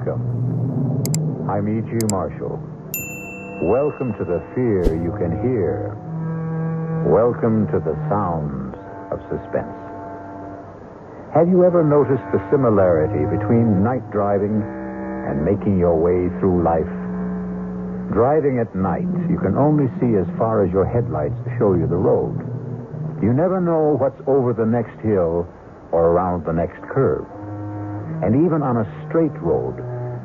Welcome. I'm E.G. Marshall. Welcome to the fear you can hear. Welcome to the sounds of suspense. Have you ever noticed the similarity between night driving and making your way through life? Driving at night, you can only see as far as your headlights show you the road. You never know what's over the next hill or around the next curve. And even on a straight road,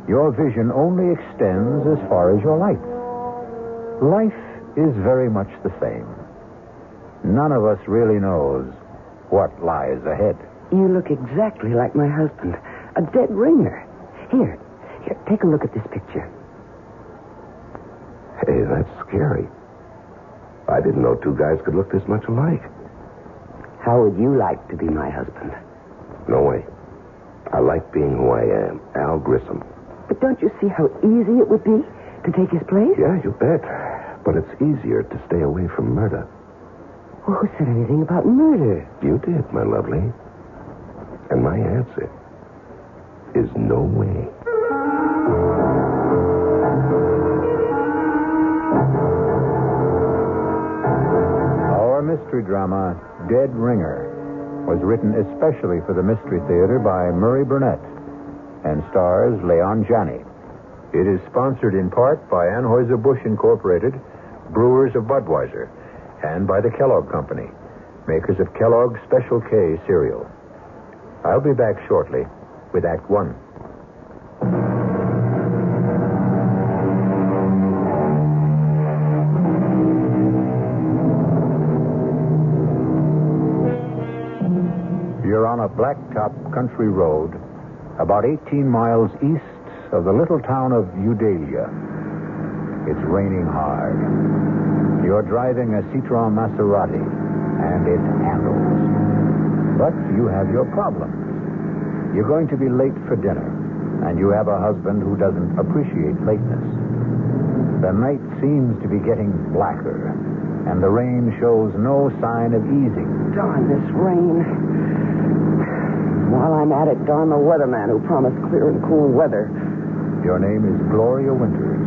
your vision only extends as far as your lights. Life is very much the same. None of us really knows what lies ahead. You look exactly like my husband. A dead ringer. Here, take a look at this picture. Hey, that's scary. I didn't know two guys could look this much alike. How would you like to be my husband? No way. I like being who I am, Al Grissom. But don't you see how easy it would be to take his place? Yeah, you bet. But it's easier to stay away from murder. Well, who said anything about murder? You did, my lovely. And my answer is no way. Our mystery drama, Dead Ringer, was written especially for the Mystery Theater by Murray Burnett and stars Leon Janney. It is sponsored in part by Anheuser-Busch Incorporated, brewers of Budweiser, and by the Kellogg Company, makers of Kellogg's Special K cereal. I'll be back shortly with Act One. You're on a blacktop country road about 18 miles east of the little town of Udalia. It's raining hard. You're driving a Citroen Maserati, and it handles. But you have your problems. You're going to be late for dinner, and you have a husband who doesn't appreciate lateness. The night seems to be getting blacker, and the rain shows no sign of easing. Darn this rain. While I'm at it, darn the weatherman who promised clear and cool weather. Your name is Gloria Winters.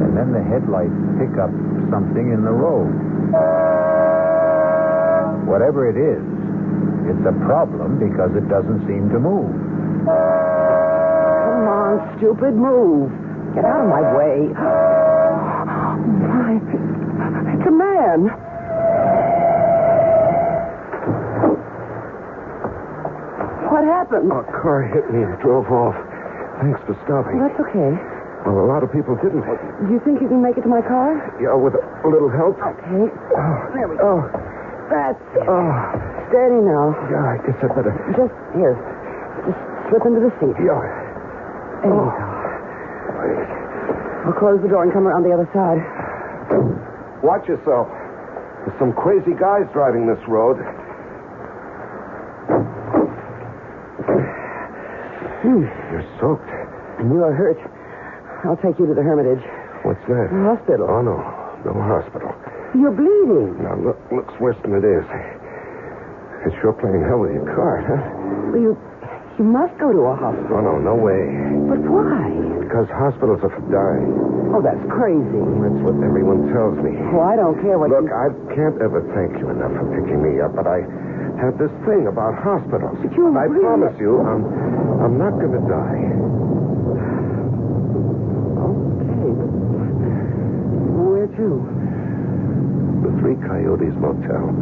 And then the headlights pick up something in the road. Whatever it is, it's a problem because it doesn't seem to move. Come on, stupid, move. Get out of my way. My, it's a man. What happened? A car hit me and drove off. Thanks for stopping. Well, that's okay. Well, a lot of people didn't. Do you think you can make it to my car? Yeah, with a little help. Okay. There we go. Oh. That's it. Steady now. Yeah, I guess I better. Just here. Just slip into the seat. Yeah. There you go. I'll close the door and come around the other side. Watch yourself. There's some crazy guys driving this road. You're soaked. And you are hurt. I'll take you to the Hermitage. What's that? The hospital. Oh, no. No hospital. You're bleeding. Now, looks worse than it is. It's sure playing hell with your car, huh? Well, you must go to a hospital. Oh, no way. But why? Because hospitals are for dying. Oh, that's crazy. That's what everyone tells me. Well, I don't care what Look, I can't ever thank you enough for picking me up, but I have this thing about hospitals. But you I really... promise you, I'm not going to die. Okay, but where to? The Three Coyotes Motel.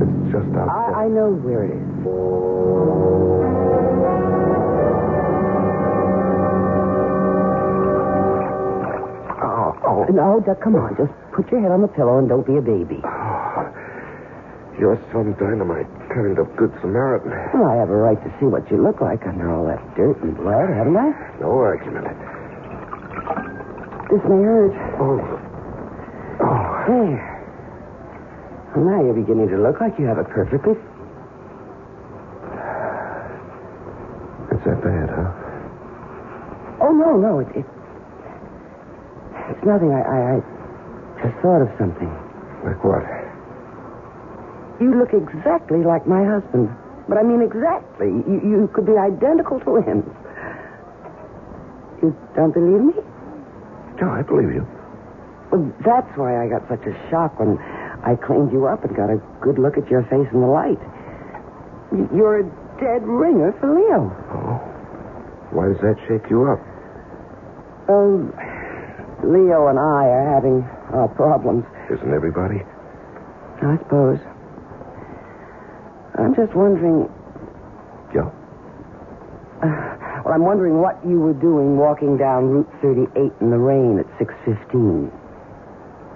It's just outside. I know where it is. Oh. No, come on. Just put your head on the pillow and don't be a baby. Oh, you're some dynamite kind of good Samaritan. Well, I have a right to see what you look like under all that dirt and blood, haven't I? No argument. This may hurt. Oh. There. Well, now you're beginning to look like you have it perfectly. It's that bad, huh? Oh, no. It's nothing. I just thought of something. Like what? You look exactly like my husband. But I mean exactly. You could be identical twins. You don't believe me? No, I believe you. Well, that's why I got such a shock when I cleaned you up and got a good look at your face in the light. You're a dead ringer for Leo. Oh. Why does that shake you up? Oh, Leo and I are having our problems. Isn't everybody? I suppose. I'm just wondering... Yeah? Well, I'm wondering what you were doing walking down Route 38 in the rain at 6:15.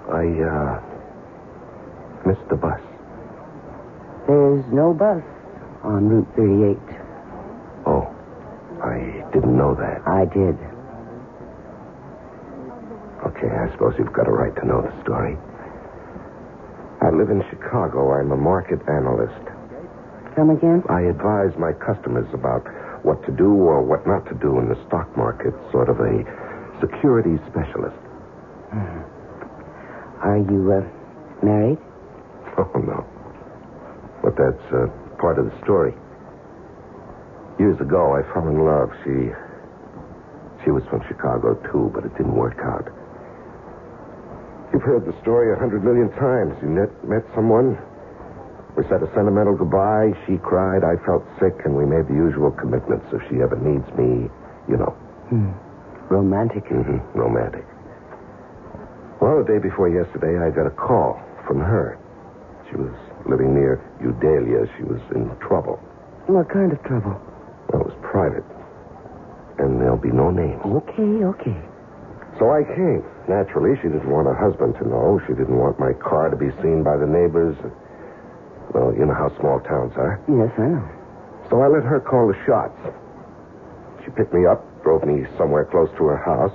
I, missed the bus. There's no bus on Route 38. Oh, I didn't know that. I did. Okay, I suppose you've got a right to know the story. I live in Chicago. I'm a market analyst. Come again? I advise my customers about what to do or what not to do in the stock market, sort of a security specialist. Are you, married? Oh, no. But that's part of the story. Years ago, I fell in love. She was from Chicago, too, but it didn't work out. You've heard the story 100 million times. You met someone. We said a sentimental goodbye. She cried. I felt sick, and we made the usual commitments. If she ever needs me, you know. Romantic. Mm-hmm. Romantic. Well, the day before yesterday, I got a call from her. She was living near Eudalia. She was in trouble. What kind of trouble? Well, it was private. And there'll be no names. Okay. So I came. Naturally, she didn't want her husband to know. She didn't want my car to be seen by the neighbors. Well, you know how small towns are. Yes, I know. So I let her call the shots. She picked me up, drove me somewhere close to her house.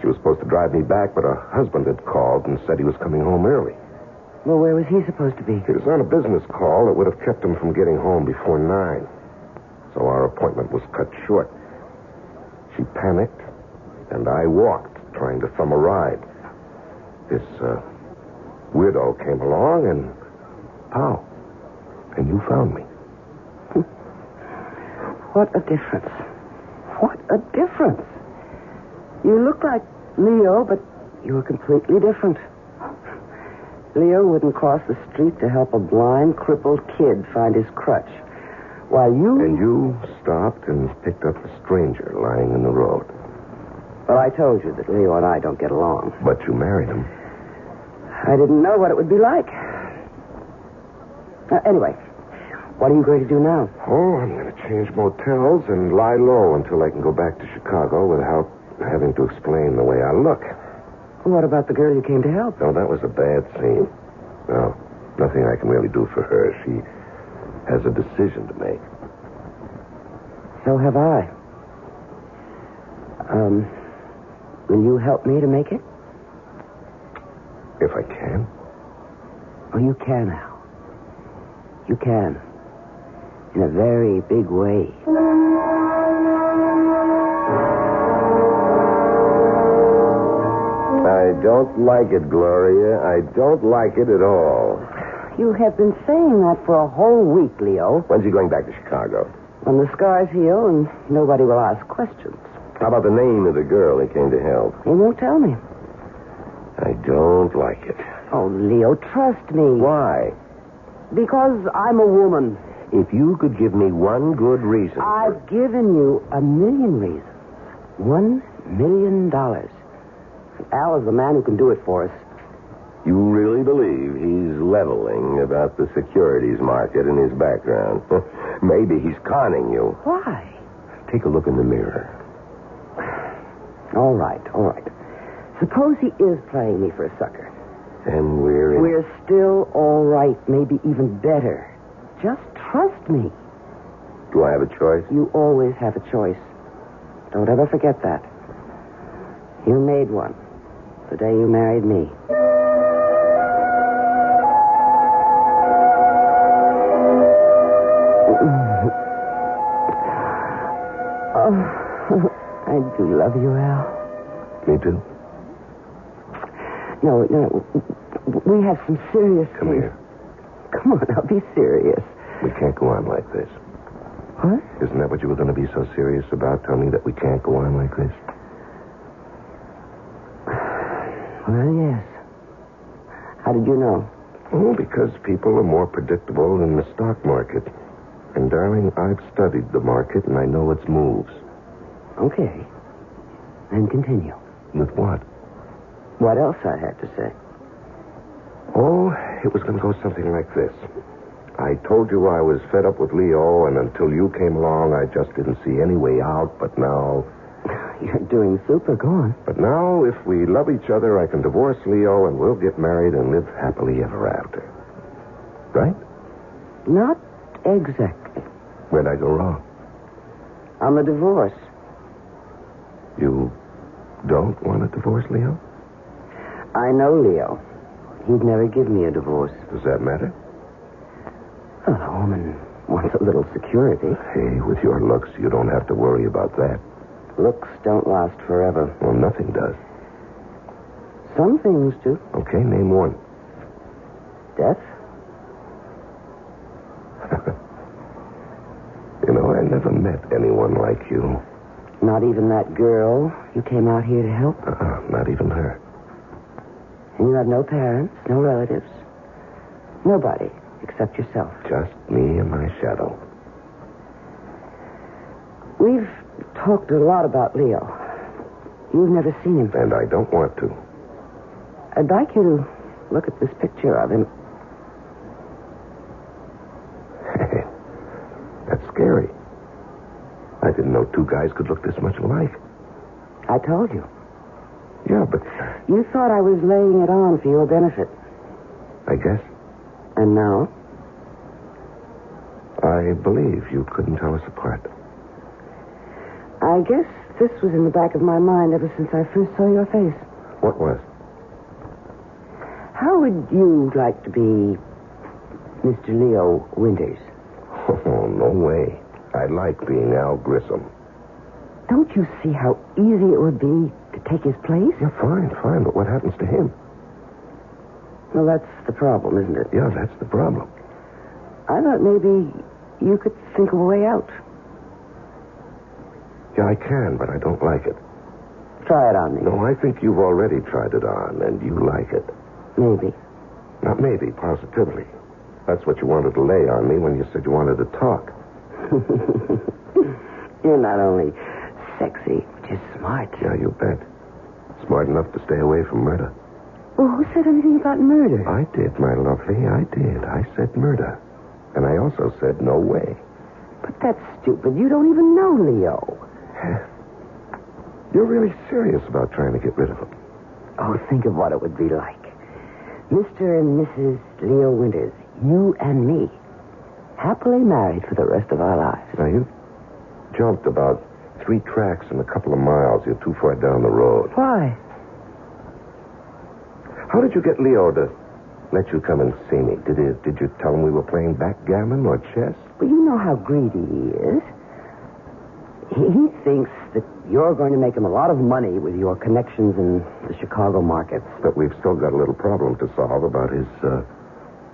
She was supposed to drive me back, but her husband had called and said he was coming home early. Well, where was he supposed to be? He was on a business call that would have kept him from getting home before 9. So our appointment was cut short. She panicked, and I walked, trying to thumb a ride. This weirdo came along, and pow. And you found me. What a difference. What a difference. You look like Leo, but you were completely different. Leo wouldn't cross the street to help a blind, crippled kid find his crutch. While you... And you stopped and picked up a stranger lying in the road. Well, I told you that Leo and I don't get along. But you married him. I didn't know what it would be like. Anyway, what are you going to do now? Oh, I'm going to change motels and lie low until I can go back to Chicago without having to explain the way I look. What about the girl you came to help? No, that was a bad scene. No, nothing I can really do for her. She has a decision to make. So have I. Will you help me to make it? If I can. Oh, you can, Al. You can. In a very big way. I don't like it, Gloria. I don't like it at all. You have been saying that for a whole week, Leo. When's he going back to Chicago? When the scars heal and nobody will ask questions. How about the name of the girl he came to help? He won't tell me. I don't like it. Oh, Leo, trust me. Why? Because I'm a woman. If you could give me one good reason. I've given you 1,000,000 reasons. $1 million. Al is the man who can do it for us. You really believe he's leveling about the securities market in his background? Maybe he's conning you. Why? Take a look in the mirror. All right. Suppose he is playing me for a sucker. And we're still all right, maybe even better. Just trust me. Do I have a choice? You always have a choice. Don't ever forget that. You made one the day you married me. Oh, I do love you, Al. Me too. No, we have some serious Come things. here. Come on, I'll be serious. We can't go on like this. What? Isn't that what you were going to be so serious about? Tell me that we can't go on like this? Well, yes. How did you know? Oh, because people are more predictable than the stock market. And, darling, I've studied the market, and I know its moves. Okay. Then continue. With what? What else I had to say? Oh, it was going to go something like this. I told you I was fed up with Leo, and until you came along, I just didn't see any way out, but now... You're doing super. Go on. But now, if we love each other, I can divorce Leo, and we'll get married and live happily ever after. Right? Not exactly. Where'd I go wrong? On the divorce. You don't want a divorce, Leo? I know Leo. He'd never give me a divorce. Does that matter? Well, a woman wants a little security. Hey, with your looks, you don't have to worry about that. Looks don't last forever. Well, nothing does. Some things do. Okay, name one. Death? You know, I never met anyone like you. Not even that girl you came out here to help? Not even her. And you have no parents, no relatives. Nobody except yourself. Just me and my shadow. We've talked a lot about Leo. You've never seen him. And I don't want to. I'd like you to look at this picture of him. That's scary. I didn't know two guys could look this much alike. I told you. Yeah, but... You thought I was laying it on for your benefit. I guess. And now? I believe you couldn't tell us apart. I guess this was in the back of my mind ever since I first saw your face. What was? How would you like to be Mr. Leo Winters? Oh, no way. I like being Al Grissom. Don't you see how easy it would be to take his place? Yeah, fine. But what happens to him? Well, that's the problem, isn't it? Yeah, that's the problem. I thought maybe you could think of a way out. Yeah, I can, but I don't like it. Try it on me. No, I think you've already tried it on, and you like it. Maybe. Not maybe, positively. That's what you wanted to lay on me when you said you wanted to talk. You're not only sexy, but you're smart. Yeah, you bet. Smart enough to stay away from murder. Well, who said anything about murder? I did, my lovely, I did. I said murder. And I also said no way. But that's stupid. You don't even know Leo. You're really serious about trying to get rid of him. Oh, think of what it would be like. Mr. and Mrs. Leo Winters, you and me, happily married for the rest of our lives. Now, you jumped about 3 tracks in a couple of miles. You're too far down the road. Why? How did you get Leo to let you come and see me? Did you tell him we were playing backgammon or chess? Well, you know how greedy he is. He thinks that you're going to make him a lot of money with your connections in the Chicago markets. But we've still got a little problem to solve about his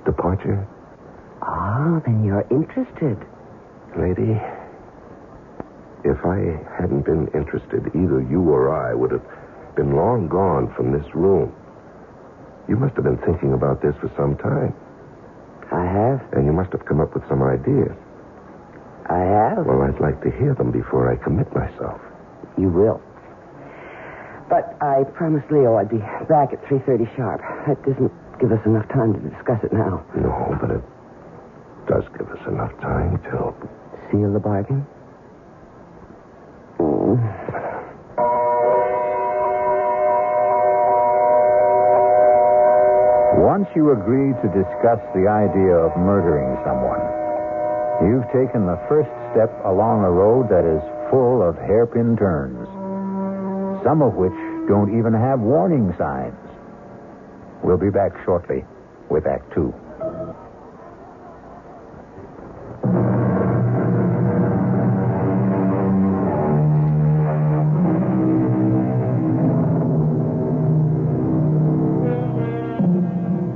departure. Ah, then you're interested. Lady, if I hadn't been interested, either you or I would have been long gone from this room. You must have been thinking about this for some time. I have. And you must have come up with some ideas. I have. Well, I'd like to hear them before I commit myself. You will. But I promised Leo I'd be back at 3:30 sharp. That doesn't give us enough time to discuss it now. No, but it does give us enough time to... Seal the bargain? Once you agree to discuss the idea of murdering someone, you've taken the first step along a road that is full of hairpin turns, some of which don't even have warning signs. We'll be back shortly with Act 2.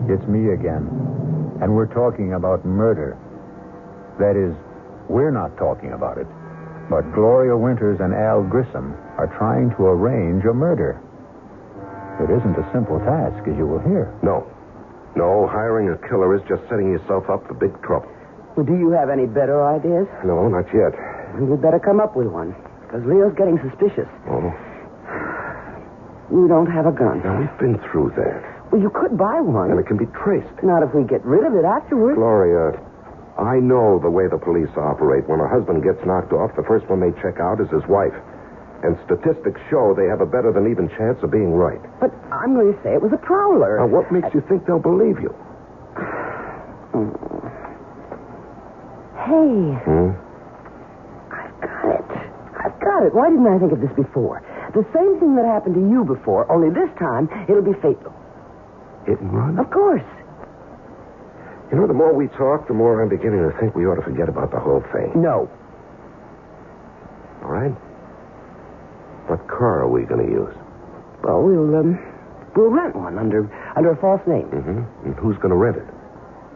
It's me again, and we're talking about murder. That is, We're not talking about it. But Gloria Winters and Al Grissom are trying to arrange a murder. It isn't a simple task, as you will hear. No, hiring a killer is just setting yourself up for big trouble. Well, do you have any better ideas? No, not yet. You'd better come up with one, because Leo's getting suspicious. Oh? You don't have a gun. Now, we've been through that. Well, you could buy one. And it can be traced. Not if we get rid of it afterwards. Gloria, I know the way the police operate. When a husband gets knocked off, the first one they check out is his wife. And statistics show they have a better than even chance of being right. But I'm going to say it was a prowler. Now, what makes you think they'll believe you? Hey. I've got it. Why didn't I think of this before? The same thing that happened to you before, only this time it'll be fatal. Hit and run? Of course. You know, the more we talk, the more I'm beginning to think we ought to forget about the whole thing. No. All right. What car are we going to use? Well, we'll rent one under a false name. Mm-hmm. And who's going to rent it?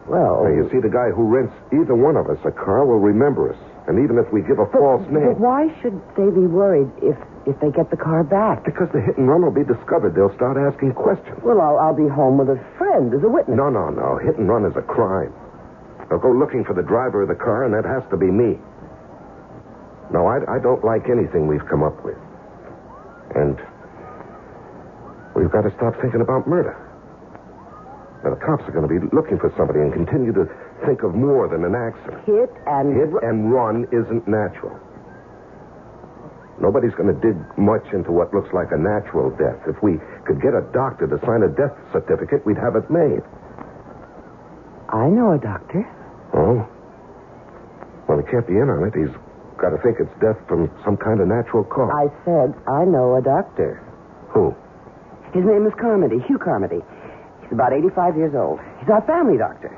Well... Now, you see, the guy who rents either one of us a car will remember us. And even if we give a false name... But why should they be worried if they get the car back? Because the hit and run will be discovered. They'll start asking questions. Well, I'll be home with a friend as a witness. No. Hit and run is a crime. They'll go looking for the driver of the car, and that has to be me. No, I don't like anything we've come up with. And we've got to stop thinking about murder. Now, the cops are going to be looking for somebody and continue to think of more than an accident. Hit and run isn't natural. Nobody's going to dig much into what looks like a natural death. If we could get a doctor to sign a death certificate, we'd have it made. I know a doctor. Oh? Well, he can't be in on it. He's got to think it's death from some kind of natural cause. I said I know a doctor. Who? His name is Carmody, Hugh Carmody. He's about 85 years old. He's our family doctor.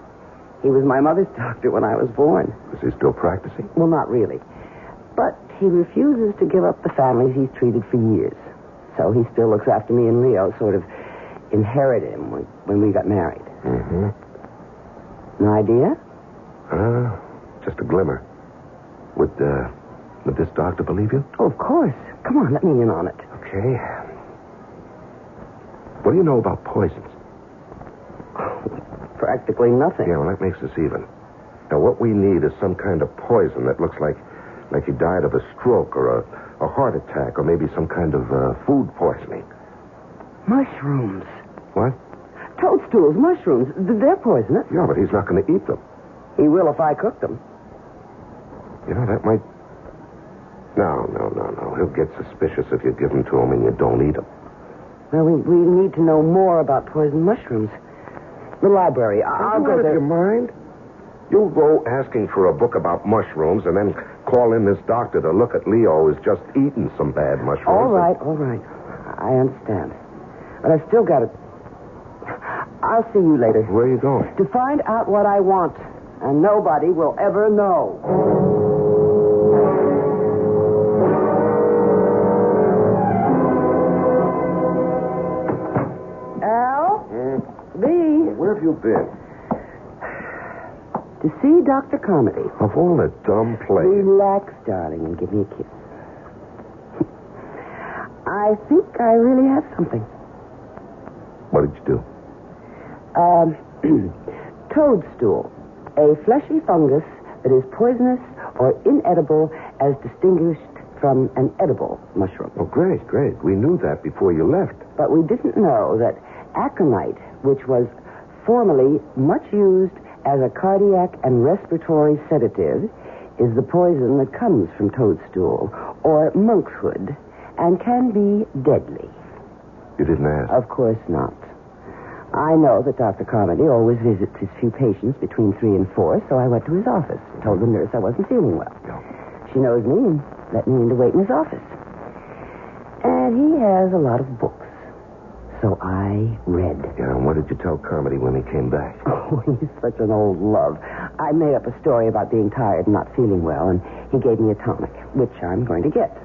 He was my mother's doctor when I was born. Is he still practicing? Well, not really. But he refuses to give up the families he's treated for years. So he still looks after me and Leo, sort of inherited him when we got married. Mm-hmm. An idea? Just a glimmer. Would this doctor believe you? Oh, of course. Come on, let me in on it. Okay. What do you know about poisons? Practically nothing. Yeah, well, that makes us even. Now, what we need is some kind of poison that looks like he died of a stroke or a heart attack or maybe some kind of food poisoning. Mushrooms. What? Toadstools, mushrooms. They're poisonous. Yeah, but he's not going to eat them. He will if I cook them. You know, that might... No. He'll get suspicious if you give them to him and you don't eat them. Well, we need to know more about poison mushrooms. The library. I'll go there. Out of your mind? You'll go asking for a book about mushrooms and then call in this doctor to look at Leo who's just eaten some bad mushrooms. All right. I understand. But I've still got to... I'll see you later. Where are you going? To find out what I want. And nobody will ever know. Al? B? Where have you been? To see Dr. Carmody. Of all the dumb plays. Relax, darling, and give me a kiss. I think I really have something. What did you do? Toadstool. A fleshy fungus that is poisonous or inedible as distinguished from an edible mushroom. Oh, great. We knew that before you left. But we didn't know that aconite, which was formerly much used as a cardiac and respiratory sedative, is the poison that comes from toadstool or monkshood and can be deadly. You didn't ask? Of course not. I know that Dr. Carmody always visits his few patients between 3 and 4, so I went to his office. Told the nurse I wasn't feeling well. No. She knows me and let me in to wait in his office. And he has a lot of books. So I read. Yeah, and what did you tell Carmody when he came back? Oh, he's such an old love. I made up a story about being tired and not feeling well, and he gave me a tonic, which I'm going to get.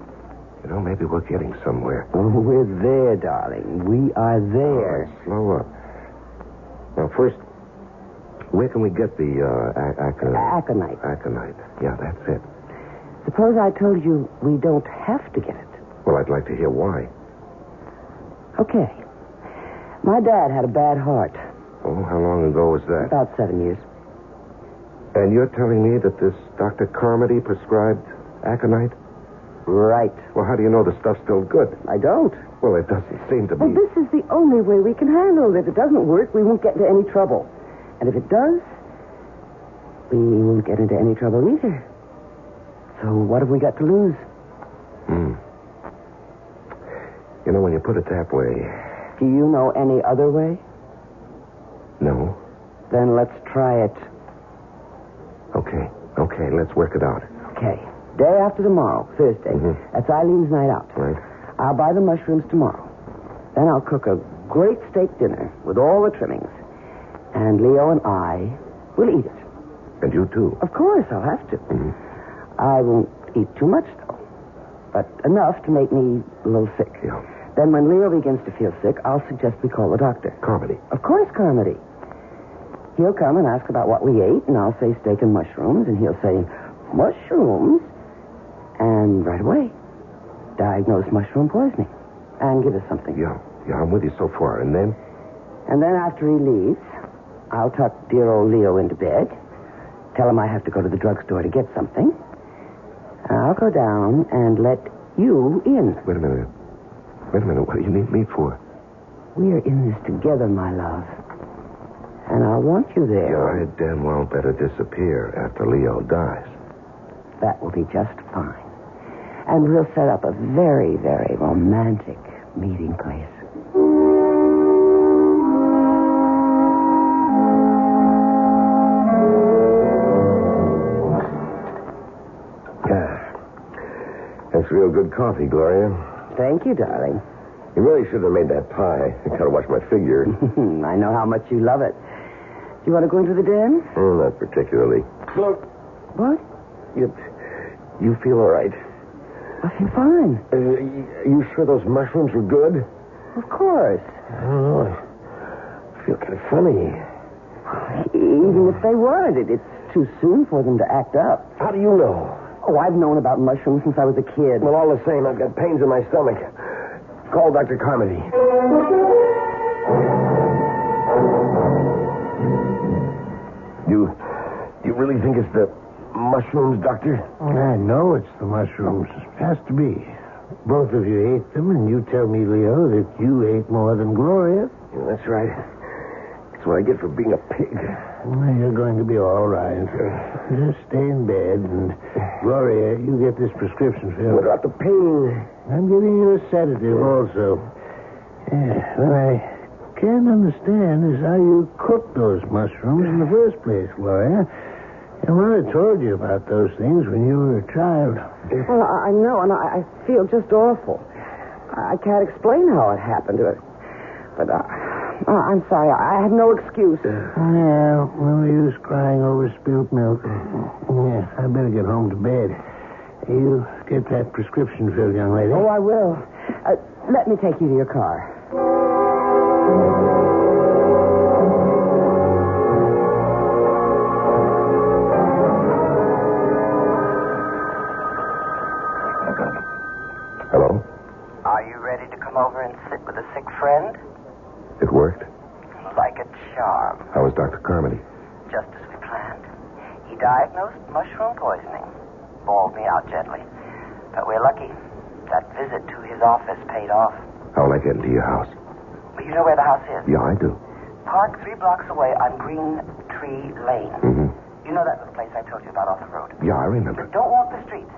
You know, maybe we're getting somewhere. Oh, we're there, darling. We are there. All right, slow up. Now, first, Where can we get the Aconite. Aconite. Yeah, that's it. Suppose I told you we don't have to get it. Well, I'd like to hear why. Okay. My dad had a bad heart. Oh, how long ago was that? About 7 years. And you're telling me that this Dr. Carmody prescribed aconite? Right. Well, how do you know the stuff's still good? I don't. Well, it doesn't seem to be. Well, this is the only way we can handle it. If it doesn't work, we won't get into any trouble. And if it does, we won't get into any trouble either. So what have we got to lose? You know, when you put it that way... Do you know any other way? No. Then let's try it. Okay, let's work it out. Okay. Day after tomorrow, Thursday. That's Eileen's night out. Right. I'll buy the mushrooms tomorrow. Then I'll cook a great steak dinner with all the trimmings. And Leo and I will eat it. And you too? Of course, I'll have to. I won't eat too much, though. But enough to make me a little sick. Yeah. Then when Leo begins to feel sick, I'll suggest we call the doctor. Carmody? Of course, Carmody. He'll come and ask about what we ate, and I'll say steak and mushrooms, and he'll say, mushrooms? And right away, diagnose mushroom poisoning and give us something. Yeah, I'm with you so far. And then? And then after he leaves, I'll tuck dear old Leo into bed, tell him I have to go to the drugstore to get something. I'll go down and let you in. Wait a minute. What do you need me for? We're in this together, my love. And I want you there. Yeah, I damn well better disappear after Leo dies. That will be just fine. And we'll set up a very, very romantic meeting place. That's real good coffee, Gloria. Thank you, darling. You really should have made that pie. I gotta watch my figure. I know how much you love it. Do you want to go into the den? Oh, not particularly. Look. What? You feel all right? I feel fine. You sure those mushrooms were good? Of course. I don't know. I feel kind of funny. Even if they weren't, it's too soon for them to act up. How do you know? Oh, I've known about mushrooms since I was a kid. Well, all the same, I've got pains in my stomach. Call Dr. Carmody. You really think it's the mushrooms, Doctor? I know it's the mushrooms. Has to be. Both of you ate them, and you tell me, Leo, that you ate more than Gloria. Yeah, that's right. That's what I get for being a pig. Well, you're going to be all right. Just stay in bed, and Gloria, you get this prescription filled. What about the pain? I'm giving you a sedative also. Yeah, what I can't understand is how you cooked those mushrooms in the first place, Gloria. Your mother told you about those things when you were a child. Well, I know, and I feel just awful. I can't explain how it happened. But I'm sorry. I have no excuse. Yeah, no use crying over spilt milk. Yeah, I better get home to bed. You get that prescription filled, young lady. Oh, I will. Let me take you to your car. Hello? Are you ready to come over and sit with a sick friend? It worked? Like a charm. How was Dr. Carmody? Just as we planned. He diagnosed mushroom poisoning. Bawled me out gently. But we're lucky. That visit to his office paid off. How will I get into your house? You know where the house is? Yeah, I do. Park 3 blocks away on Green Tree Lane. Mm-hmm. You know that little place I told you about off the road? Yeah, I remember. Don't walk the streets.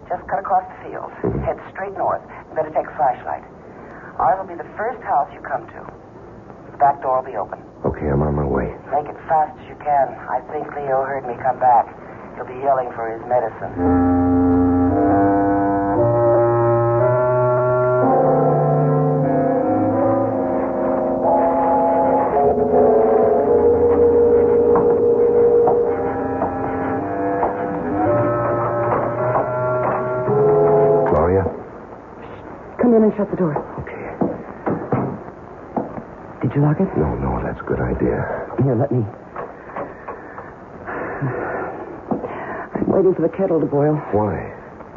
Just cut across the fields. Mm-hmm. Head straight north. You better take a flashlight. Ours will be the first house you come to. The back door will be open. Okay, I'm on my way. Make it fast as you can. I think Leo heard me come back. He'll be yelling for his medicine. Come in and shut the door. Okay. Did you lock it? No, that's a good idea. Here, let me. I'm waiting for the kettle to boil. Why?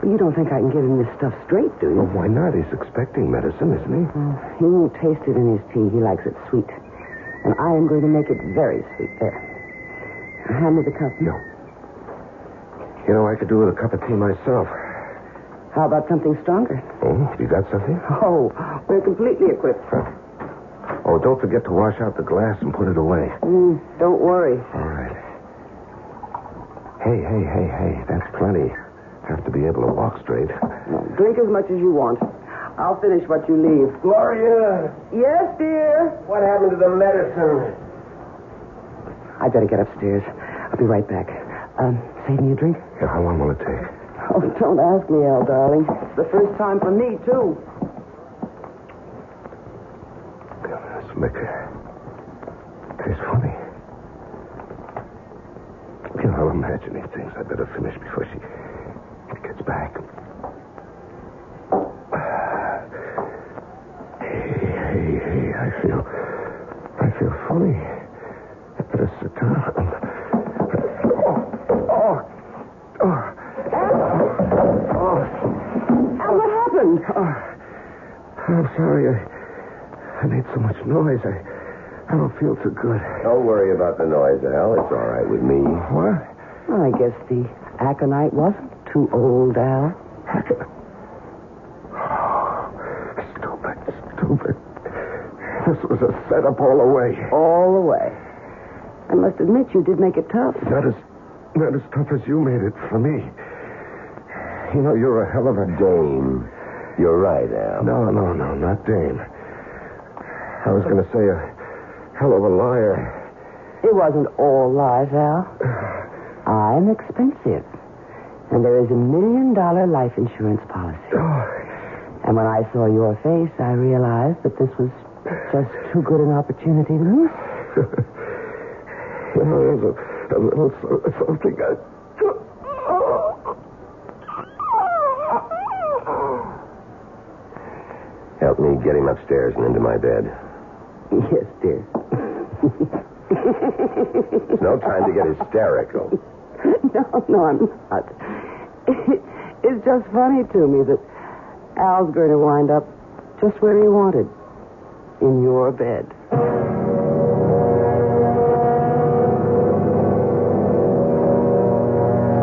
You don't think I can get him this stuff straight, do you? Well, why not? He's expecting medicine, isn't he? He won't taste it in his tea. He likes it sweet. And I am going to make it very sweet. There. Now, hand me the cup. No. You know, I could do with a cup of tea myself. How about something stronger? Oh, you got something? Oh, we're completely equipped. Oh, don't forget to wash out the glass and put it away. Don't worry. All right. Hey. That's plenty. Have to be able to walk straight. Drink as much as you want. I'll finish what you leave. Gloria! Yes, dear? What happened to the medicine? I better get upstairs. I'll be right back. Save me a drink? Yeah, how long will it take? Oh, don't ask me, Al, darling. It's the first time for me, too. This liquor tastes funny. You know, I'm imagining things. I better finish before she gets back. Hey, I feel funny. I better sit down. Al, what happened? I'm sorry. I made so much noise. I don't feel too good. Don't worry about the noise, Al. It's all right with me. What? Well, I guess the aconite wasn't too old, Al. Stupid. This was a setup all the way. All the way. I must admit you did make it tough. Not as tough as you made it for me. You know, you're a hell of a... Dame. You're right, Al. No, not Dame. I was going to say a hell of a liar. It wasn't all lies, Al. I'm expensive. And there is $1 million life insurance policy. Oh. And when I saw your face, I realized that this was just too good an opportunity to miss. You know, there's a little something I... Help me get him upstairs and into my bed. Yes, dear. It's no time to get hysterical. No, I'm not. It's just funny to me that Al's going to wind up just where he wanted. In your bed.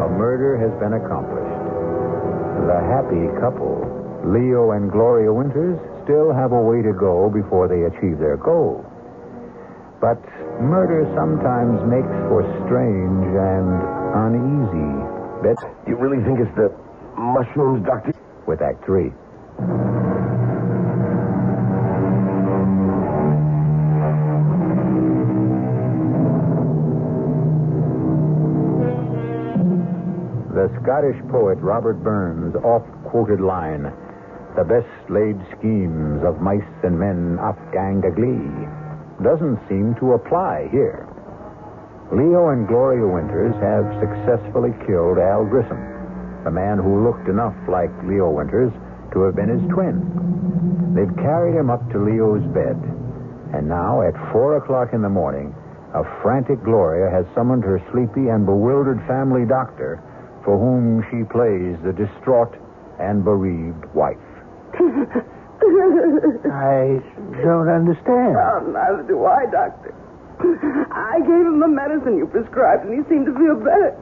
A murder has been accomplished. The happy couple, Leo and Gloria Winters, still have a way to go before they achieve their goal. But murder sometimes makes for strange and uneasy bets. You really think it's the mushrooms, Doctor? With Act 3. The Scottish poet Robert Burns' oft-quoted line, "The best laid schemes of mice and men oft-gang a glee," doesn't seem to apply here. Leo and Gloria Winters have successfully killed Al Grissom, the man who looked enough like Leo Winters to have been his twin. They've carried him up to Leo's bed, and now at 4 o'clock in the morning, a frantic Gloria has summoned her sleepy and bewildered family doctor, for whom she plays the distraught and bereaved wife. I don't understand. Neither do I, Doctor. I gave him the medicine you prescribed, and he seemed to feel better.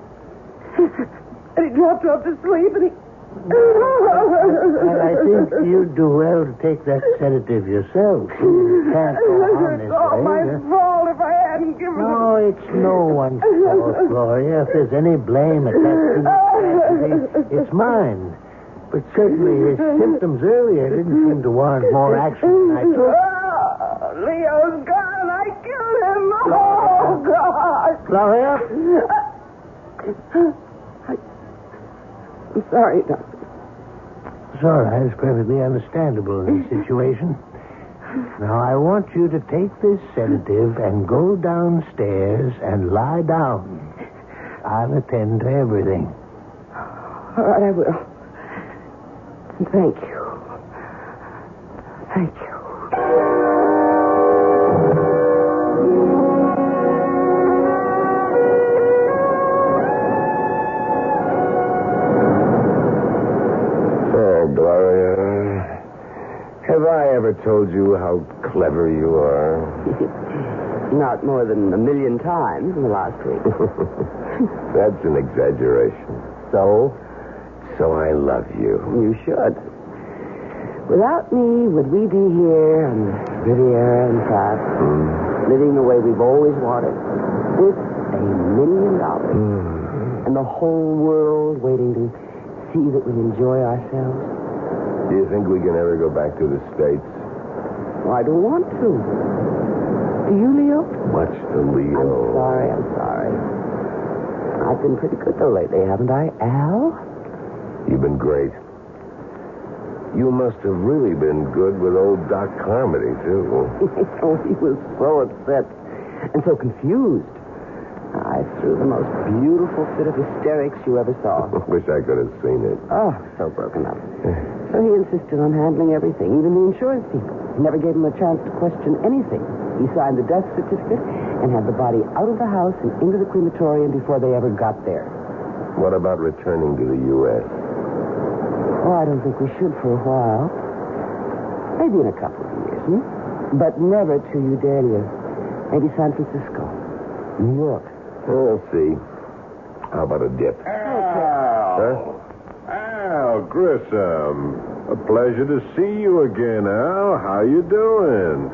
And he dropped off to sleep, and he... Well, I think you'd do well to take that sedative yourself. You can't go on this It's all way. my fault if I hadn't given him... No, it's no one's fault, Gloria. If there's any blame attached to this tragedy, it's mine. But certainly his symptoms earlier didn't seem to warrant more action than I took. Leo's gone. I killed him. Oh, God. Gloria? I'm sorry, Doctor. It's all right. It's perfectly understandable in this situation. Now, I want you to take this sedative and go downstairs and lie down. I'll attend to everything. All right, I will. Thank you. Thank you. told you how clever you are? Not more than 1,000,000 times in the last week. That's an exaggeration. So I love you. You should. Without me, would we be here on Riviera and Pratt, living the way we've always wanted, with $1 million and the whole world waiting to see that we enjoy ourselves? Do you think we can ever go back to the States? Well, I don't want to. Do you, Leo? Much to Leo. I'm sorry. I've been pretty good, though, lately, haven't I, Al? You've been great. You must have really been good with old Doc Carmody, too. Oh, he was so upset and so confused. I threw the most beautiful fit of hysterics you ever saw. Wish I could have seen it. Oh, so broken up. So he insisted on handling everything, even the insurance people. He never gave him a chance to question anything. He signed the death certificate and had the body out of the house and into the crematorium before they ever got there. What about returning to the U.S.? Oh, I don't think we should for a while. Maybe in a couple of years, But never to Udalia. Maybe San Francisco. New York. We'll see. How about a dip? Al Grissom. A pleasure to see you again, Al. How you doing?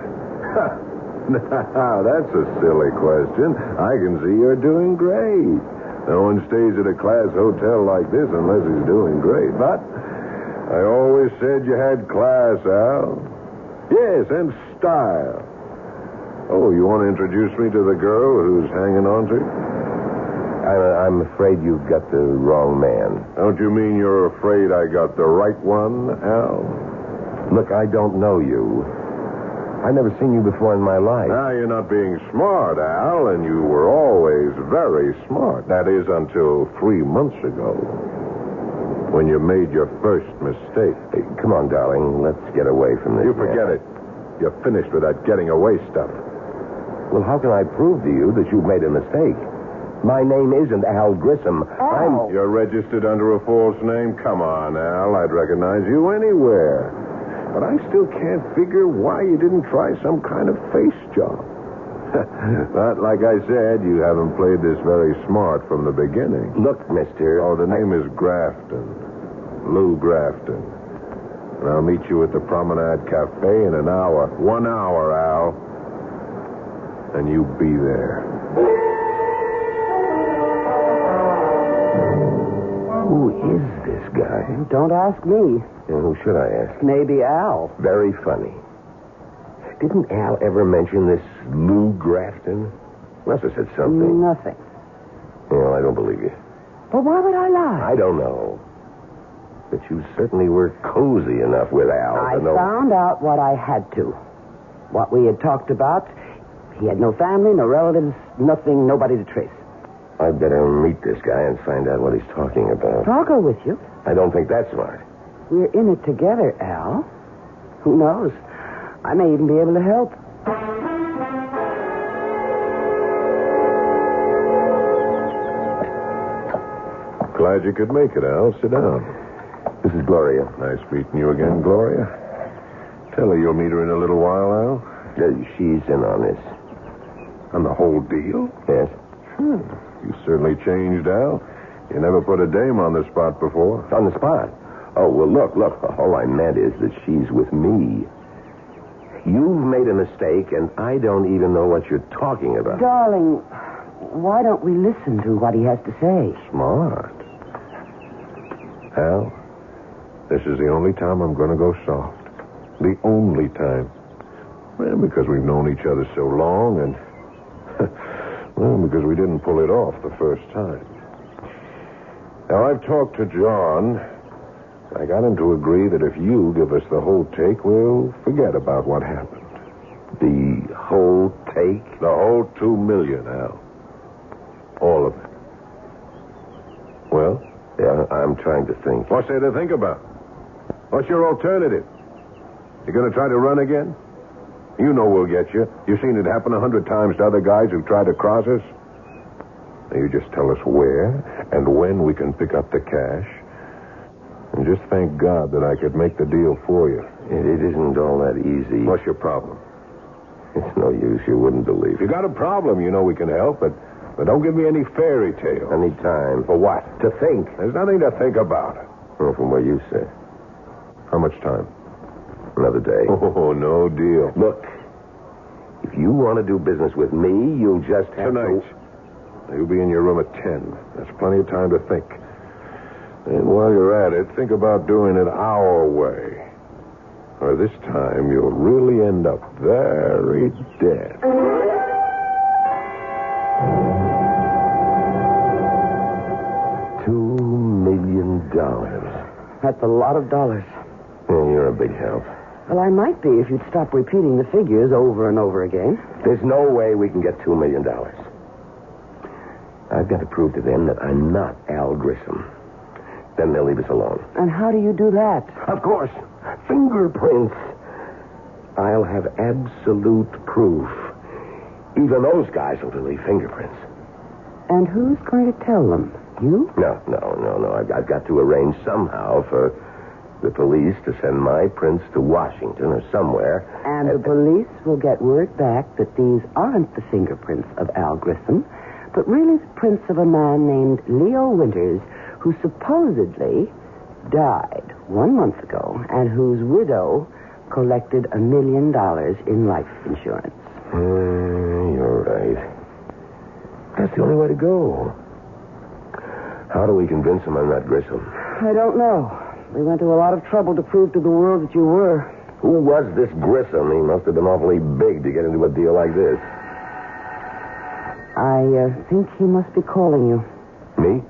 Now, that's a silly question. I can see you're doing great. No one stays at a class hotel like this unless he's doing great. But I always said you had class, Al. Yes, and style. Oh, you want to introduce me to the girl who's hanging on to you? I'm afraid you've got the wrong man. Don't you mean you're afraid I got the right one, Al? Look, I don't know you. I've never seen you before in my life. Now, you're not being smart, Al, and you were always very smart. That is, until 3 months ago, when you made your first mistake. Hey, come on, darling. Let's get away from this. You forget it. You're finished with that getting away stuff. Well, how can I prove to you that you've made a mistake? My name isn't Al Grissom. Al. You're registered under a false name? Come on, Al. I'd recognize you anywhere. But I still can't figure why you didn't try some kind of face job. But like I said, you haven't played this very smart from the beginning. Look, mister. Oh, the name is Grafton. Lou Grafton. And I'll meet you at the Promenade Cafe in an hour. 1 hour, Al. And you be there. Who is this guy? Don't ask me. And who should I ask? Maybe Al. Very funny. Didn't Al ever mention this Lou Grafton? Must have said something. Nothing. Well, I don't believe you. But why would I lie? I don't know. But you certainly were cozy enough with Al I to know. found out what I had to. What we had talked about. He had no family, no relatives, nothing, nobody to trace. I'd better meet this guy and find out what he's talking about. I'll go with you. I don't think that's smart. We're in it together, Al. Who knows? I may even be able to help. Glad you could make it, Al. Sit down. This is Gloria. Nice meeting you again, Gloria. Tell her you'll meet her in a little while, Al. She's in on this. On the whole deal? Yes. You certainly changed, Al. You never put a dame on the spot before. On the spot. Oh, well, look. All I meant is that she's with me. You've made a mistake, and I don't even know what you're talking about. Darling, why don't we listen to what he has to say? Smart. Al, this is the only time I'm going to go soft. The only time. Well, because we've known each other so long, and... well, because we didn't pull it off the first time. Now, I've talked to John. I got him to agree that if you give us the whole take, we'll forget about what happened. The whole take? The whole $2 million, Al. All of it. Well? Yeah, I'm trying to think. What's there to think about? What's your alternative? You going to try to run again? You know we'll get you. You've seen it happen 100 times to other guys who've tried to cross us. Now, you just tell us where and when we can pick up the cash. And just thank God that I could make the deal for you. It isn't all that easy. What's your problem? It's no use. You wouldn't believe. If you got a problem, you know we can help, but don't give me any fairy tales. I need time. For what? To think. There's nothing to think about. Well, from what you said. How much time? Another day. Oh, no deal. Look, if you want to do business with me, you'll just have Tonight. You'll be in your room at 10. That's plenty of time to think. And while you're at it, think about doing it our way. Or this time, you'll really end up very dead. $2 million. That's a lot of dollars. Yeah, you're a big help. Well, I might be if you'd stop repeating the figures over and over again. There's no way we can get $2 million. I've got to prove to them that I'm not Al Grissom. Then they'll leave us alone. And how do you do that? Of course. Fingerprints. I'll have absolute proof. Even those guys will leave fingerprints. And who's going to tell them? You? No. I've got to arrange somehow for the police to send my prints to Washington or somewhere. And the police will get word back that these aren't the fingerprints of Al Grissom, but really the prints of a man named Leo Winters, who supposedly died 1 month ago and whose widow collected $1 million in life insurance. You're right. That's the only way to go. How do we convince him I'm not Grissom? I don't know. We went to a lot of trouble to prove to the world that you were. Who was this Grissom? He must have been awfully big to get into a deal like this. I think he must be calling you. Me?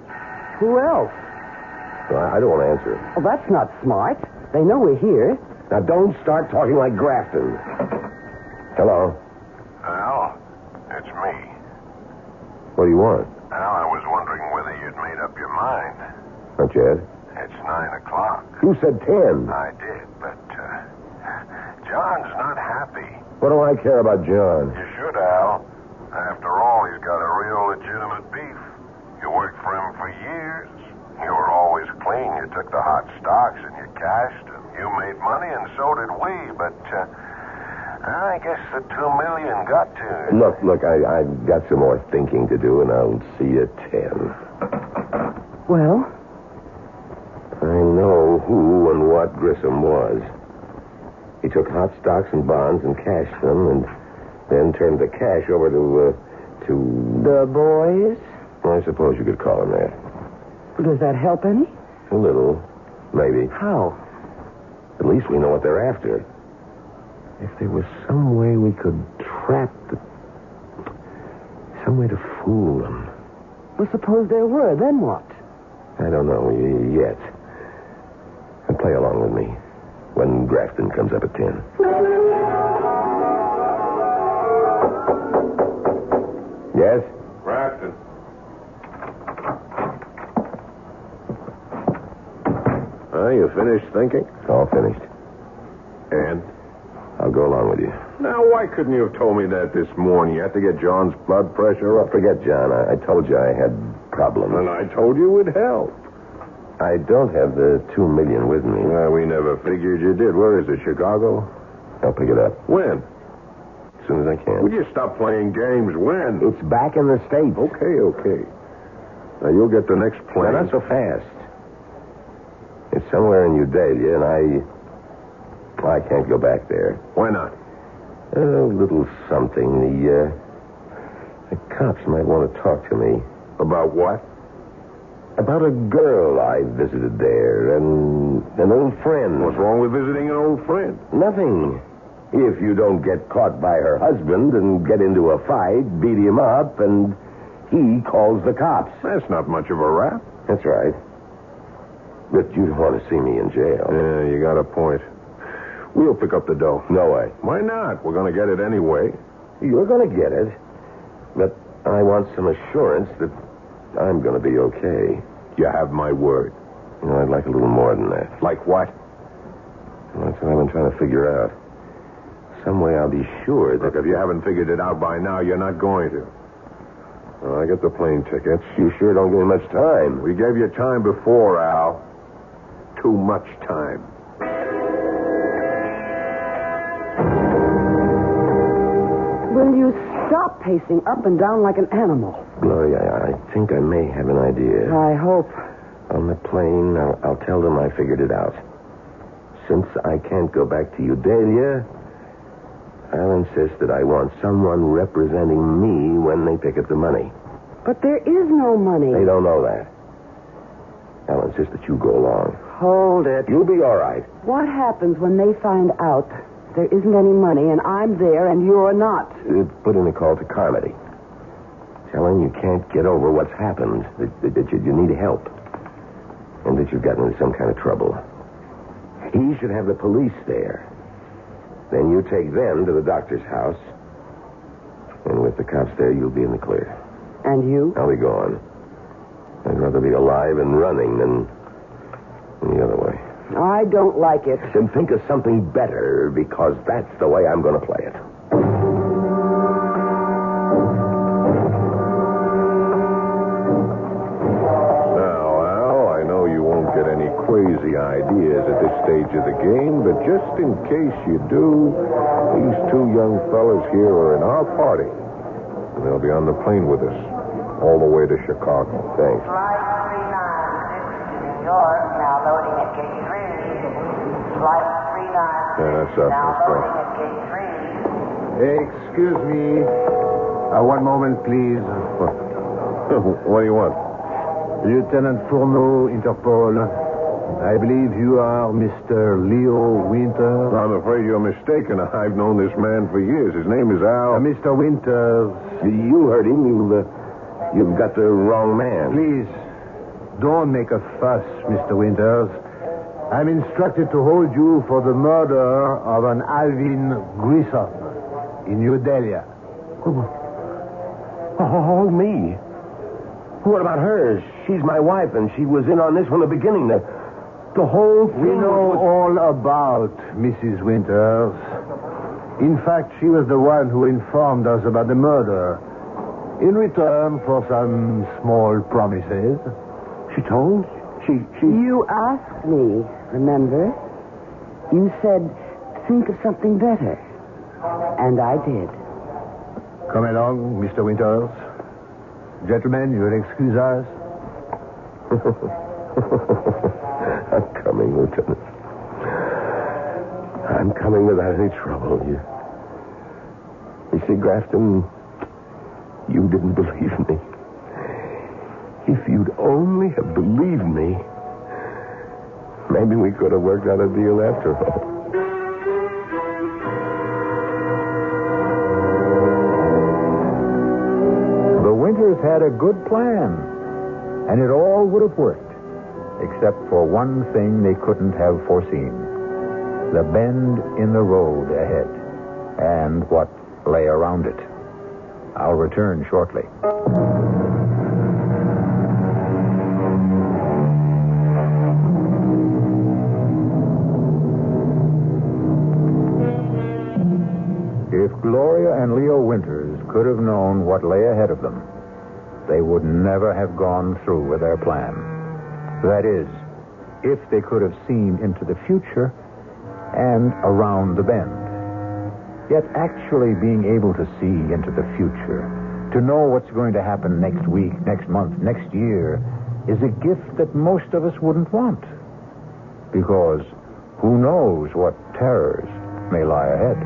Who else? Well, I don't want to answer. Well, that's not smart. They know we're here. Now, don't start talking like Grafton. Hello? Al, it's me. What do you want? Al, I was wondering whether you'd made up your mind. Not yet. It's 9 o'clock. You said 10. I did, but John's not happy. What do I care about John? You should, Al. After all, he's got a real legitimate beef. You worked for him for years. You were always clean. You took the hot stocks and you cashed them. You made money and so did we, but I guess the $2 million got to you. Look, I've got some more thinking to do, and I'll see you at 10. Well? I know who and what Grissom was. He took hot stocks and bonds and cashed them, and then turned the cash over to... The boys? Well, I suppose you could call them that. Does that help any? A little. Maybe. How? At least we know what they're after. If there was some way we could trap the... some way to fool them. Well, suppose there were. Then what? I don't know yet. And play along with me when Grafton comes up at 10. Yes? Grafton. You finished thinking? All finished. And? I'll go along with you. Now, why couldn't you have told me that this morning? You had to get John's blood pressure up. Forget John. I told you I had problems. And I told you it would help. I don't have the $2 million with me. Well, we never figured you did. Where is it, Chicago? I'll pick it up. When? As soon as I can. Would you stop playing games? When? It's back in the States. Okay. Now, you'll get the next plane. Now, not so fast. It's somewhere in Udalia, and I can't go back there. Why not? A little something. The cops might want to talk to me. About what? About a girl I visited there, and an old friend. What's wrong with visiting an old friend? Nothing. If you don't get caught by her husband and get into a fight, beat him up, and he calls the cops. That's not much of a rap. That's right. But you don't want to see me in jail. Yeah, you got a point. We'll pick up the dough. No way. Why not? We're going to get it anyway. You're going to get it. But I want some assurance that I'm going to be okay. You have my word. You know, I'd like a little more than that. Like what? That's what I've been trying to figure out. Some way I'll be sure that... Look, if you haven't figured it out by now, you're not going to. Well, I get the plane tickets. You sure don't give me much time. We gave you time before, Al. Too much time. Stop pacing up and down like an animal. Gloria, I think I may have an idea. I hope. On the plane, I'll tell them I figured it out. Since I can't go back to Udalia, I'll insist that I want someone representing me when they pick up the money. But there is no money. They don't know that. I'll insist that you go along. Hold it. You'll be all right. What happens when they find out there isn't any money and I'm there and you're not? Put in a call to Carmody. Tell him you can't get over what's happened, that you need help, and that you've gotten into some kind of trouble. He should have the police there. Then you take them to the doctor's house, and with the cops there, you'll be in the clear. And you? I'll be gone. I'd rather be alive and running than the other way. I don't like it. Then think of something better, because that's the way I'm going to play it. Now, Al, I know you won't get any crazy ideas at this stage of the game, but just in case you do, these two young fellas here are in our party. And they'll be on the plane with us all the way to Chicago. Thanks. Flight 396 to New York, now loading at gate 3. Flight 396 that's up. now Let's go. loading at gate 3. Excuse me. One moment, please. What do you want? Lieutenant Fourneau, Interpol. I believe you are Mr. Leo Winters. I'm afraid you're mistaken. I've known this man for years. His name is Al. Mr. Winters. You heard him. You've got the wrong man. Please, don't make a fuss, Mr. Winters. I'm instructed to hold you for the murder of an Alvin Grissom in New Delhi. Oh, me? What about her? She's my wife, and she was in on this from the beginning. The whole thing. We know all about Mrs. Winters. In fact, she was the one who informed us about the murder. In return for some small promises. She told? She... You asked me, remember? You said, think of something better. And I did. Come along, Mr. Winters. Gentlemen, you'll excuse us. I'm coming, Lieutenant. I'm coming without any trouble. You see, Grafton, you didn't believe me. If you'd only have believed me, maybe we could have worked out a deal after all. The Winters had a good plan, and it all would have worked, except for one thing they couldn't have foreseen: the bend in the road ahead, and what lay around it. I'll return shortly. If Gloria and Leo Winters could have known what lay ahead of them, they would never have gone through with their plan. That is, if they could have seen into the future and around the bend. Yet actually being able to see into the future, to know what's going to happen next week, next month, next year, is a gift that most of us wouldn't want. Because who knows what terrors may lie ahead.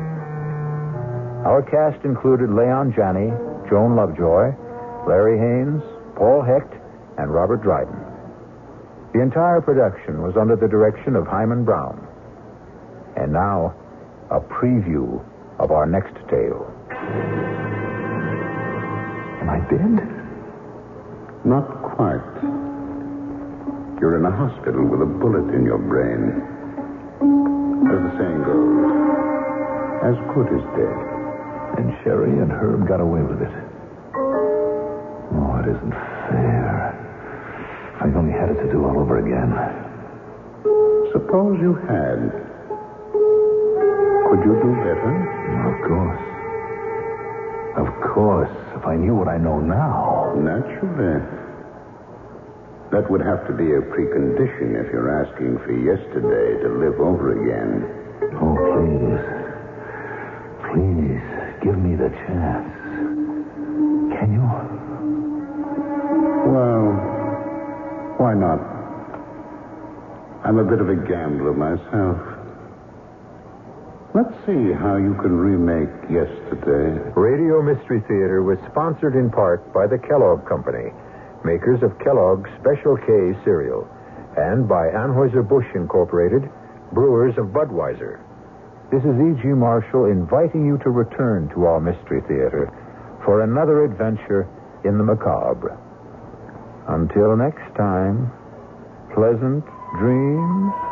Our cast included Leon Janney, Joan Lovejoy, Larry Haynes, Paul Hecht, and Robert Dryden. The entire production was under the direction of Hyman Brown. And now, a preview of our next tale. Am I dead? Not quite. You're in a hospital with a bullet in your brain. As the saying goes, as good as dead. And Sherry and Herb got away with it. Oh, it isn't fair. If I only had it to do all over again. Suppose you had. Could you do better? Of course. Of course, if I knew what I know now. Naturally. That would have to be a precondition if you're asking for yesterday to live over again. Oh, please. Please, give me the chance. I'm a bit of a gambler myself. Let's see how you can remake yesterday. Radio Mystery Theater was sponsored in part by the Kellogg Company, makers of Kellogg's Special K cereal, and by Anheuser-Busch Incorporated, brewers of Budweiser. This is E.G. Marshall inviting you to return to our Mystery Theater for another adventure in the macabre. Until next time, pleasant dreams.